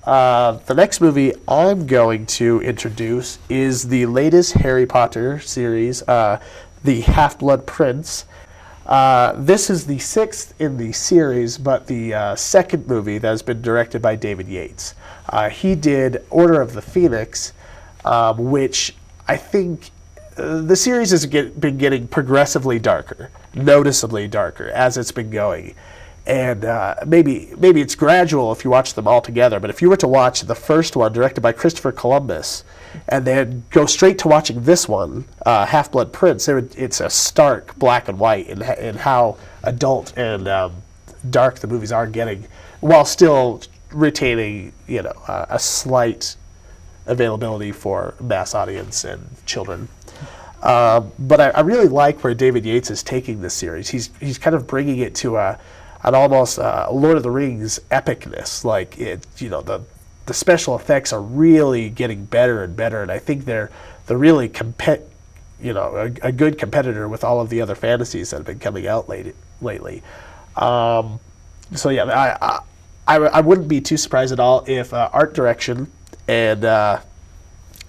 The next movie I'm going to introduce is the latest Harry Potter series, The Half-Blood Prince. This is the sixth in the series, but the second movie that has been directed by David Yates. He did Order of the Phoenix, which I think the series has been getting progressively darker, noticeably darker as it's been going. And maybe it's gradual if you watch them all together, but if you were to watch the first one directed by Christopher Columbus and then go straight to watching this one, Half-Blood Prince, it's a stark black and white in how adult and dark the movies are getting, while still retaining, a slight availability for mass audience and children. But I really like where David Yates is taking this series. He's kind of bringing it to an almost Lord of the Rings epicness. Like the special effects are really getting better and better, and I think they're really a good competitor with all of the other fantasies that have been coming out lately. So yeah, I wouldn't be too surprised at all if art direction and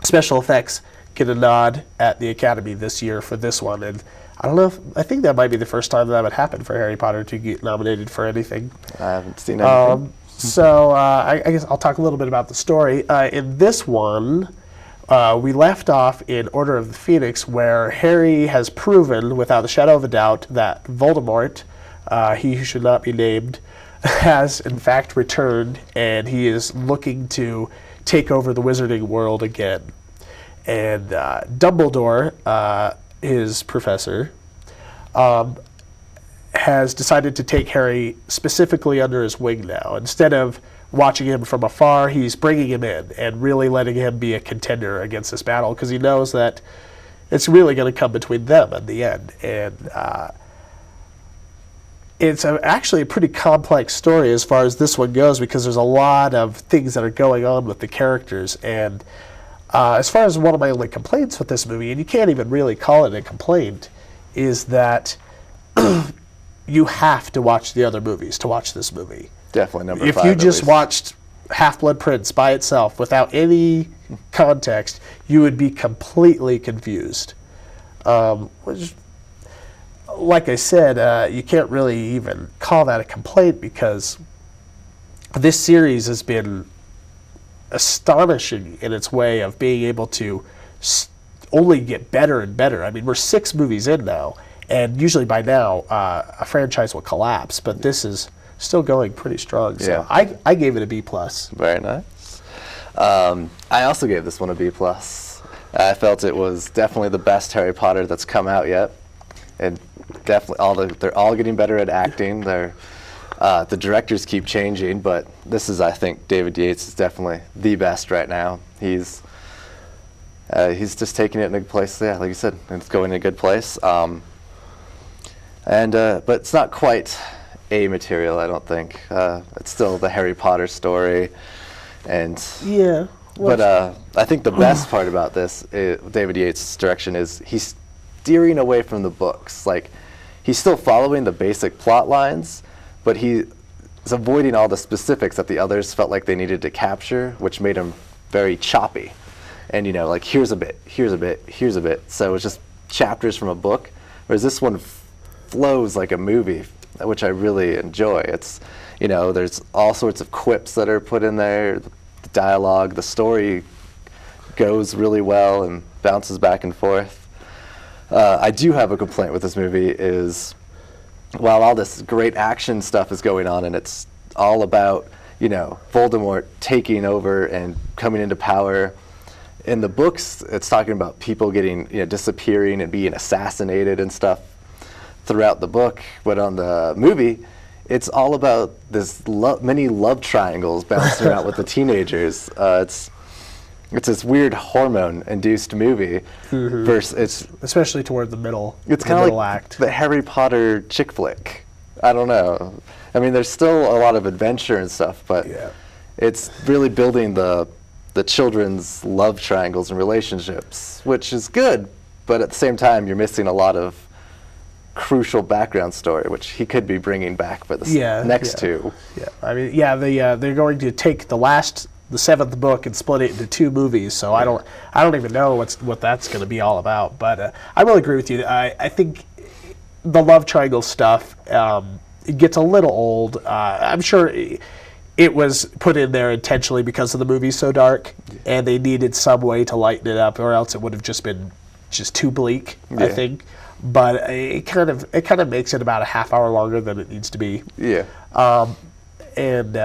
special effects get a nod at the Academy this year for this one. And I don't know I think that might be the first time that would happen for Harry Potter to get nominated for anything. I haven't seen anything. So I guess I'll talk a little bit about the story. In this one, we left off in Order of the Phoenix, where Harry has proven, without a shadow of a doubt, that Voldemort, he who should not be named, has in fact returned, and he is looking to take over the wizarding world again. And Dumbledore, his professor, has decided to take Harry specifically under his wing now. Instead of watching him from afar, he's bringing him in and really letting him be a contender against this battle, because he knows that it's really going to come between them at the end. And it's actually a pretty complex story as far as this one goes, because there's a lot of things that are going on with the characters. And as far as one of my only complaints with this movie, and you can't even really call it a complaint, is that you have to watch the other movies to watch this movie. Definitely number 5. If you just watched Half-Blood Prince by itself without any context, you would be completely confused. Which, like I said, you can't really even call that a complaint, because this series has been astonishing in its way of being able to only get better and better. I mean, we're 6 movies in now, and usually by now a franchise will collapse, but this is still going pretty strong. So yeah. I gave it a B+. Very nice. I also gave this one a B+. I felt it was definitely the best Harry Potter that's come out yet, and definitely they're all getting better at acting. The directors keep changing, but this is, I think, David Yates is definitely the best right now. He's just taking it in a good place. Yeah, like you said, it's going in a good place. But it's not quite A material, I don't think. It's still the Harry Potter story, and yeah. But I think the best part about this, David Yates' direction, is he's steering away from the books. Like, he's still following the basic plot lines, but he is avoiding all the specifics that the others felt like they needed to capture, which made him very choppy. And, like, here's a bit, here's a bit, here's a bit. So it's just chapters from a book, whereas this one flows like a movie, which I really enjoy. It's, there's all sorts of quips that are put in there, the dialogue, the story goes really well and bounces back and forth. I do have a complaint with this movie is, while all this great action stuff is going on and it's all about, Voldemort taking over and coming into power, in the books it's talking about people getting, disappearing and being assassinated and stuff throughout the book. But on the movie, it's all about this many love triangles bouncing around with the teenagers. It's this weird hormone-induced movie. Mm-hmm. Versus especially toward the middle. It's kind of like act. The Harry Potter chick flick. I don't know. I mean, there's still a lot of adventure and stuff, but yeah. It's really building the children's love triangles and relationships, which is good. But at the same time, you're missing a lot of crucial background story, which he could be bringing back for the next two. Yeah, I mean, they're going to take the last the 7th book and split it into 2 movies. So I don't even know what that's going to be all about. But I will agree with you. I think the love triangle stuff, it gets a little old. I'm sure it was put in there intentionally because of the movie's so dark, and they needed some way to lighten it up, or else it would have just been too bleak, I think. But it kind of makes it about a half hour longer than it needs to be. Yeah. And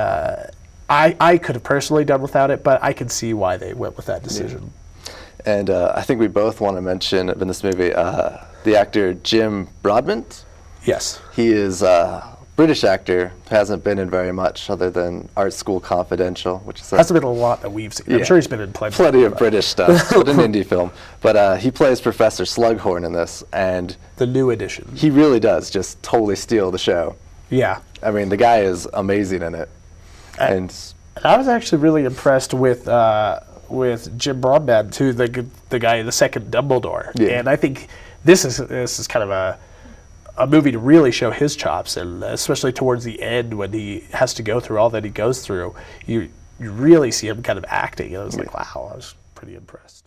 I could have personally done without it, but I can see why they went with that decision. Yeah. And I think we both want to mention in this movie the actor Jim Broadbent. Yes. He is a British actor, hasn't been in very much other than Art School Confidential, which is hasn't been a lot that we've seen. I'm sure he's been in plenty of British stuff, but an indie film. But he plays Professor Slughorn in this, and the new edition. He really does just totally steal the show. Yeah. I mean, the guy is amazing in it. And I was actually really impressed with Jim Broadbent too, the guy, the second Dumbledore. Yeah. And I think this is kind of a movie to really show his chops, and especially towards the end when he has to go through all that he goes through, you really see him kind of acting. And I was like, wow, I was pretty impressed.